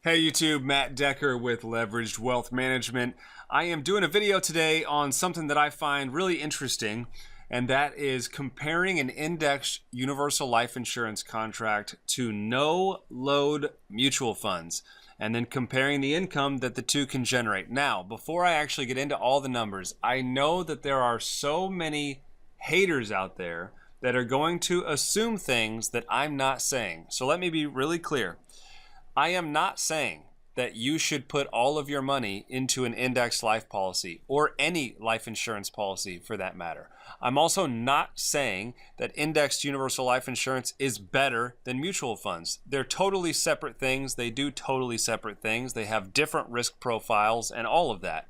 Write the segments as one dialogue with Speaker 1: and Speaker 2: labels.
Speaker 1: Hey YouTube, Matt Decker with Leveraged Wealth Management. I am doing a video today on something that I find really interesting, and that is comparing an indexed universal life insurance contract to no-load mutual funds, and then comparing the income that the two can generate. Now, before I actually get into all the numbers, I know that there are so many haters out there that are going to assume things that I'm not saying. So let me be really clear. I am not saying that you should put all of your money into an indexed life policy or any life insurance policy for that matter. I'm also not saying that indexed universal life insurance is better than mutual funds. They're totally separate things. They do totally separate things. They have different risk profiles and all of that.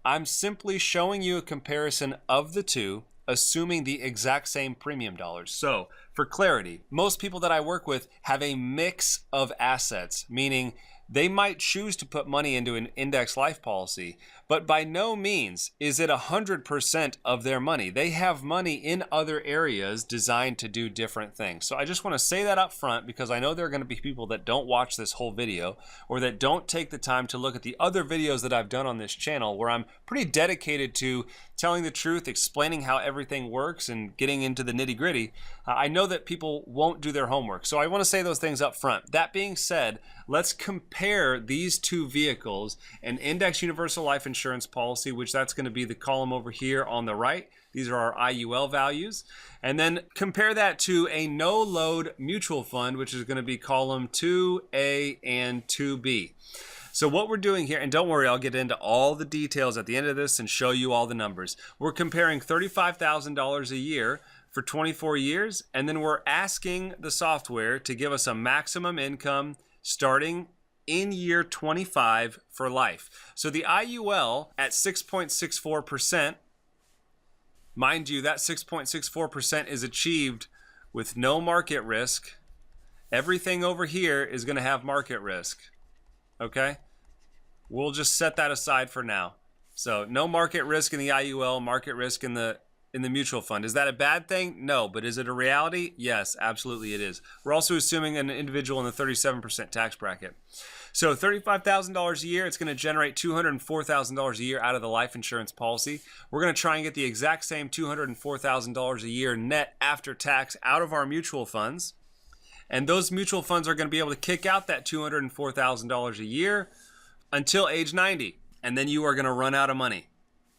Speaker 1: I'm simply showing you a comparison of the two, assuming the exact same premium dollars. So for clarity, most people that I work with have a mix of assets, meaning they might choose to put money into an index life policy, but by no means is it 100% of their money. They have money in other areas designed to do different things. So I just want to say that up front because I know there are going to be people that don't watch this whole video or that don't take the time to look at the other videos that I've done on this channel where I'm pretty dedicated to telling the truth, explaining how everything works and getting into the nitty-gritty. I know that people won't do their homework, so I want to say those things up front. That being said, let's compare these two vehicles, an index universal life insurance policy, which that's going to be the column over here on the right. These are our IUL values. And then compare that to a no-load mutual fund, which is going to be column 2A and 2B. So what we're doing here, and don't worry, I'll get into all the details at the end of this and show you all the numbers. We're comparing $35,000 a year for 24 years, and then we're asking the software to give us a maximum income starting in year 25 for life. So the IUL at 6.64%, mind you, that 6.64% is achieved with no market risk. Everything over here is going to have market risk. Okay? We'll just set that aside for now. So no market risk in the IUL, market risk in the mutual fund. Is that a bad thing? No, but is it a reality? Yes, absolutely it is. We're also assuming an individual in the 37% tax bracket. So $35,000 a year, it's going to generate $204,000 a year out of the life insurance policy. We're going to try and get the exact same $204,000 a year net after tax out of our mutual funds. And those mutual funds are going to be able to kick out that $204,000 a year until age 90. And then you are going to run out of money.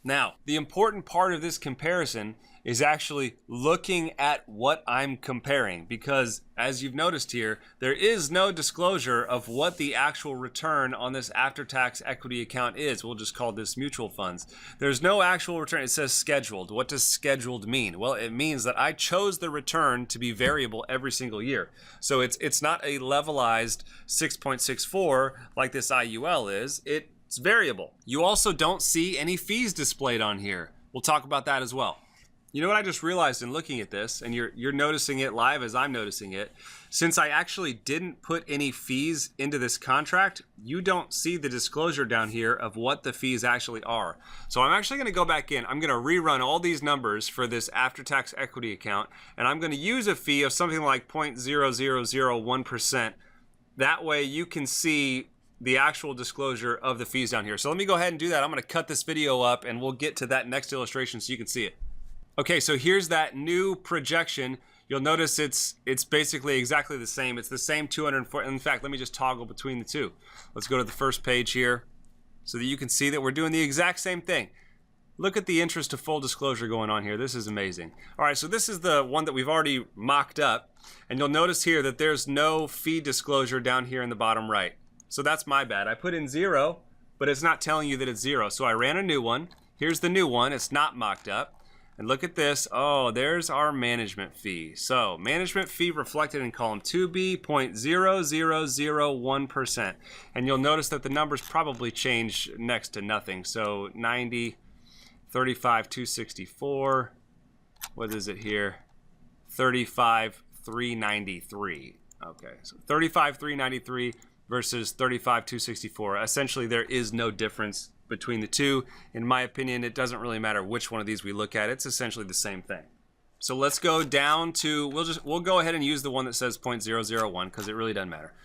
Speaker 1: Now, the important part of this comparison is actually looking at what I'm comparing, because as you've noticed here, there is no disclosure of what the actual return on this after-tax equity account is. We'll just call this mutual funds. There's no actual return. It says scheduled. What does scheduled mean? Well, it means that I chose the return to be variable every single year. So it's not a levelized 6.64 like this IUL is. It's variable. You also don't see any fees displayed on here. We'll talk about that as well. You know what I just realized in looking at this, and you're noticing it live as I'm noticing it, since I actually didn't put any fees into this contract, you don't see the disclosure down here of what the fees actually are. So I'm actually going to go back in. I'm going to rerun all these numbers for this after-tax equity account, and I'm going to use a fee of something like 0.0001%. That way you can see the actual disclosure of the fees down here. So let me go ahead and do that. I'm going to cut this video up and we'll get to that next illustration so you can see it. Okay, so here's that new projection. You'll notice it's basically exactly the same. It's the same 204. In fact, let me just toggle between the two. Let's go to the first page here so that you can see that we're doing the exact same thing. Look at the interest to full disclosure going on here. This is amazing. All right, so this is the one that we've already mocked up. And you'll notice here that there's no fee disclosure down here in the bottom right. So that's my bad. I put in 0, but it's not telling you that it's 0. So I ran a new one. Here's the new one. It's not mocked up. And look at this. Oh, there's our management fee. So management fee reflected in column 2B, 0.0001%. And you'll notice that the numbers probably change next to nothing. So 90, 35, 264. What is it here? 35, 393. Okay, so 35, 393 versus 35, 264. Essentially, there is no difference between the two. In my opinion, it doesn't really matter which one of these we look at. It's essentially the same thing. So let's go down to, we'll go ahead and use the one that says 0.001 because it really doesn't matter.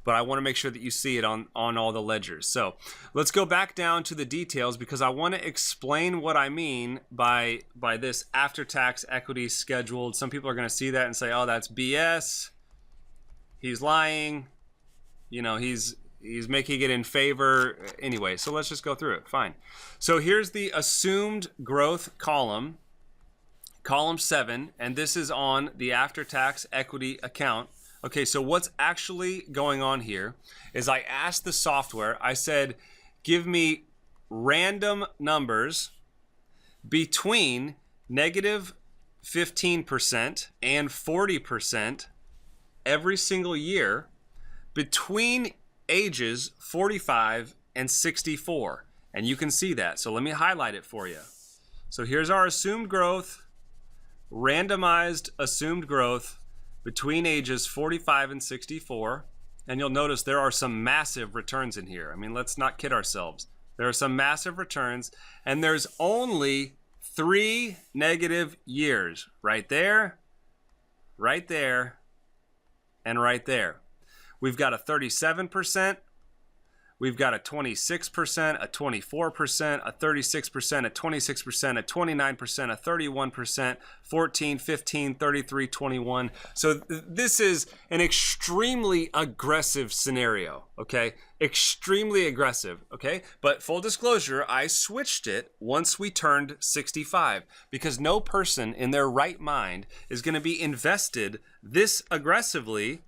Speaker 1: but I want to make sure that you see it on all the ledgers. So let's go back down to the details, because I want to explain what I mean by this after-tax equity scheduled. Some people are going to see that and say, oh, that's BS. He's lying. You know, he's making it in favor. Anyway, so let's just go through it. Fine. So here's the assumed growth column, column 7, and this is on the after-tax equity account. Okay, so what's actually going on here is I asked the software, I said, give me random numbers between negative 15% and 40% every single year between ages 45 and 64. And you can see that. So let me highlight it for you. So here's our assumed growth, randomized assumed growth between ages 45 and 64. And you'll notice there are some massive returns in here. I mean, let's not kid ourselves. There are some massive returns, and there's only 3 negative years right there, and right there. We've got a 37%, we've got a 26%, a 24%, a 36%, a 26%, a 29%, a 31%, 14, 15, 33, 21. So this is an extremely aggressive scenario, okay? Extremely aggressive, okay? But full disclosure, I switched it once we turned 65, because no person in their right mind is going to be invested this aggressively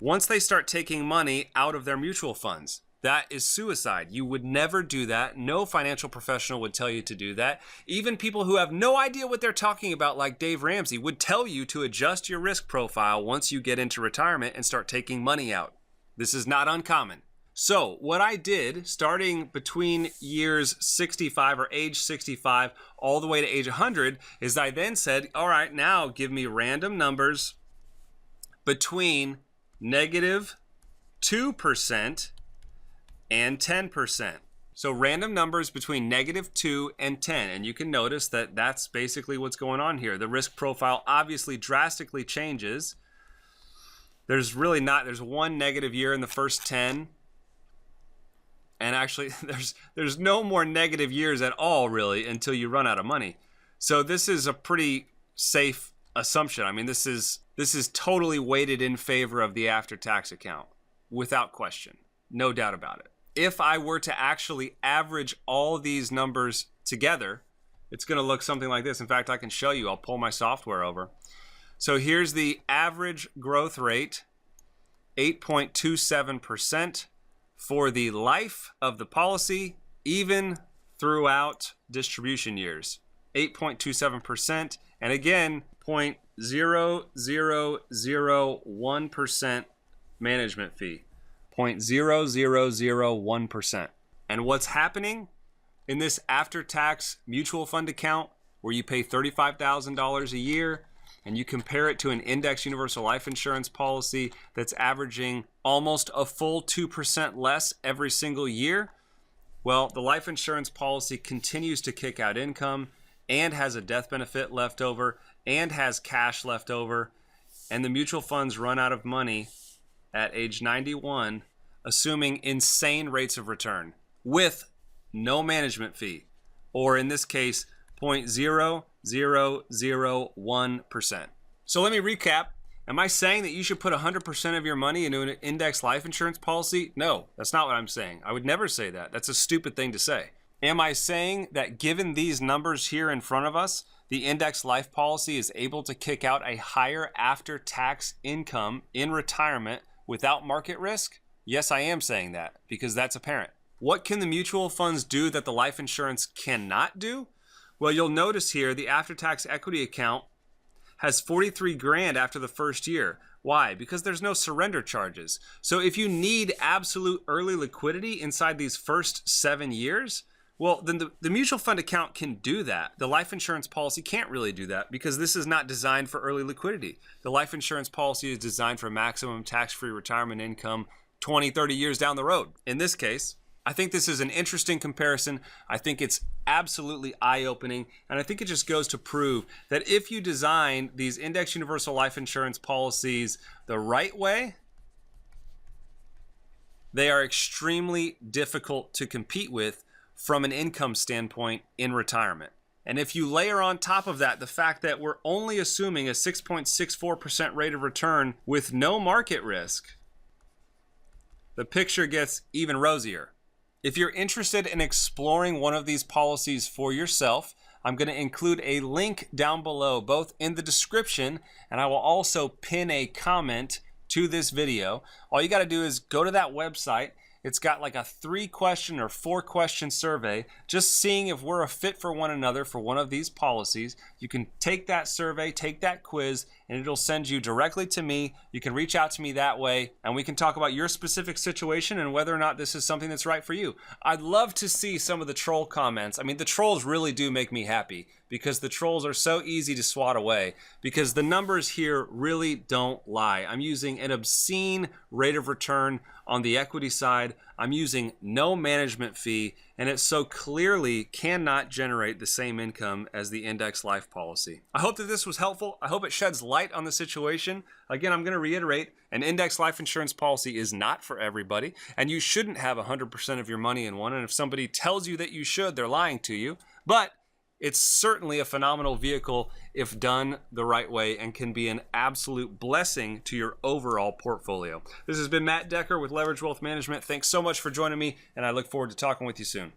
Speaker 1: once they start taking money out of their mutual funds. That is suicide. You would never do that. No financial professional would tell you to do that. Even people who have no idea what they're talking about, like Dave Ramsey, would tell you to adjust your risk profile once you get into retirement and start taking money out. This is not uncommon. So what I did, starting between years 65 or age 65 all the way to age 100, is I then said, all right, now give me random numbers between negative 2% and 10%. So random numbers between negative 2 and 10. And you can notice that that's basically what's going on here. The risk profile obviously drastically changes. There's really not, there's one negative year in the first 10. And actually there's no more negative years at all really until you run out of money. So this is a pretty safe assumption. I mean, this is totally weighted in favor of the after-tax account without question. No doubt about it. If I were to actually average all these numbers together, it's going to look something like this. In fact, I can show you. I'll pull my software over. So here's the average growth rate, 8.27% for the life of the policy, even throughout distribution years. 8.27%, and again, 0.0001% management fee. 0.0001%. And what's happening in this after-tax mutual fund account where you pay $35,000 a year and you compare it to an index universal life insurance policy that's averaging almost a full 2% less every single year? Well, the life insurance policy continues to kick out income and has a death benefit left over and has cash left over, and the mutual funds run out of money at age 91, assuming insane rates of return with no management fee, or in this case, 0.0001%. So let me recap. Am I saying that you should put 100% of your money into an index life insurance policy? No, that's not what I'm saying. I would never say that. That's a stupid thing to say. Am I saying that given these numbers here in front of us, the index life policy is able to kick out a higher after-tax income in retirement without market risk? Yes, I am saying that because that's apparent. What can the mutual funds do that the life insurance cannot do? Well, you'll notice here the after-tax equity account has 43 grand after the first year. Why? Because there's no surrender charges. So if you need absolute early liquidity inside these first 7 years, well, then the mutual fund account can do that. The life insurance policy can't really do that because this is not designed for early liquidity. The life insurance policy is designed for maximum tax-free retirement income 20, 30 years down the road. In this case, I think this is an interesting comparison. I think it's absolutely eye-opening, and I think it just goes to prove that if you design these index universal life insurance policies the right way, they are extremely difficult to compete with from an income standpoint in retirement. And if you layer on top of that the fact that we're only assuming a 6.64% rate of return with no market risk, the picture gets even rosier. If you're interested in exploring one of these policies for yourself, I'm going to include a link down below, both in the description, and I will also pin a comment to this video. All you got to do is go to that website. It's got like a 3-question or 4-question survey, just seeing if we're a fit for one another for one of these policies. You can take that survey, take that quiz, and it'll send you directly to me. You can reach out to me that way, and we can talk about your specific situation and whether or not this is something that's right for you. I'd love to see some of the troll comments. I mean, the trolls really do make me happy because the trolls are so easy to swat away because the numbers here really don't lie. I'm using an obscene rate of return on the equity side. I'm using no management fee, and it so clearly cannot generate the same income as the index life policy. I hope that this was helpful. I hope it sheds light on the situation. Again, I'm going to reiterate, an index life insurance policy is not for everybody, and you shouldn't have 100% of your money in one, and if somebody tells you that you should, they're lying to you. But it's certainly a phenomenal vehicle if done the right way and can be an absolute blessing to your overall portfolio. This has been Matt Decker with Leverage Wealth Management. Thanks so much for joining me, and I look forward to talking with you soon.